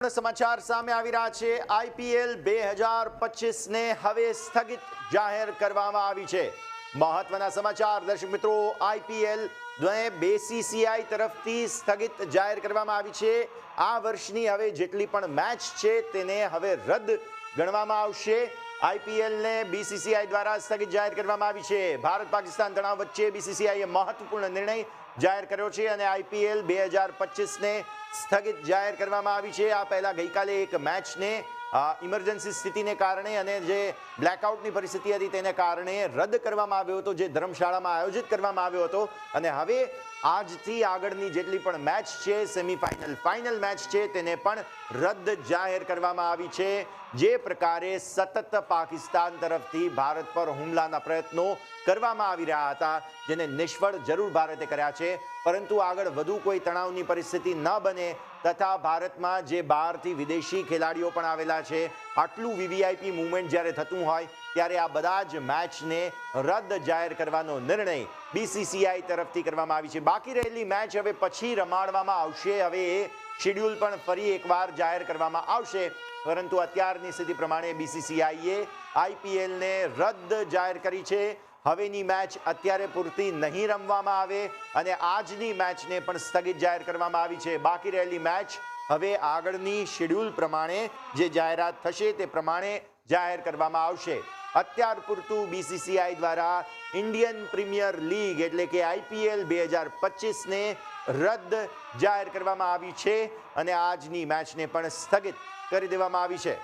સમાચાર સામે આવી રહ્યા છે। આઈપીએલ 2025 ને હવે સ્થગિત જાહેર કરવામાં આવી છે। મહત્વના સમાચાર દર્શક મિત્રો, આઈપીએલ બીસીસીઆઈ તરફથી સ્થગિત જાહેર કરવામાં આવી છે। આ વર્ષની હવે જેટલી પણ મેચ છે તેને હવે રદ ગણવામાં આવશે। આઈપીએલને બીસીસીઆઈ દ્વારા સ્થગિત જાહેર કરવામાં આવી છે। ભારત પાકિસ્તાન તણાવ વચ્ચે બીસીસીઆઈએ મહત્વપૂર્ણ નિર્ણય જાહેર કર્યો છે અને આઈપીએલ 2025ને સ્થગિત જાહેર કરવામાં આવી છે। આ પહેલા ગઈકાલે એક મેચને ઇમરજન્સી સ્થિતિને કારણે અને જે બ્લેકઆઉટની પરિસ્થિતિ હતી તેને કારણે રદ કરવામાં આવ્યો હતો, જે ધર્મશાળામાં આયોજિત કરવામાં આવ્યો હતો અને હવે આજથી આગળની જેટલી પણ મેચ છે, સેમીફાઇનલ ફાઇનલ મેચ છે, તેને પણ રદ જાહેર કરવામાં આવી છે। જે પ્રકારે સતત પાકિસ્તાન તરફથી ભારત પર હુમલાના પ્રયત્નો કરવામાં આવી રહ્યા હતા, જેને નિષ્ફળ જરૂર ભારતે કર્યા છે, પરંતુ આગળ વધુ કોઈ તણાવની પરિસ્થિતિ ન બને તથા ભારતમાં જે બહારથી વિદેશી ખેલાડીઓ પણ આવેલા છે, આટલું વીવીઆઈપી મૂવમેન્ટ જ્યારે થતું હોય ત્યારે આ બધા જ મેચને રદ જાહેર કરવાનો નિર્ણય બીસીસીઆઈ તરફથી કરવામાં આવી છે। બાકી રહેલી મેચ હવે પછી રમાડવામાં આવશે। હવે એ શેડ્યુલ પણ ફરી એકવાર જાહેર કરવામાં આવશે, પરંતુ અત્યારની સ્થિતિ પ્રમાણે બીસીસીઆઈએ આઈપીએલને રદ જાહેર કરી છે। હવેની મેચ અત્યારે પૂરતી નહીં રમવામાં આવે અને આજની મેચને પણ સ્થગિત જાહેર કરવામાં આવી છે। બાકી રહેલી મેચ હવે આગળની શેડ્યુલ પ્રમાણે જે જાહેરાત થશે તે પ્રમાણે જાહેર કરવામાં આવશે। અત્યાર પૂરતું બીસીસીઆઈ દ્વારા ઇન્ડિયન પ્રીમિયર લીગ એટલે કે આઈપીએલ 2025ને રદ જાહેર કરવામાં આવી છે અને આજની મેચને પણ સ્થગિત કરી દેવામાં આવી છે।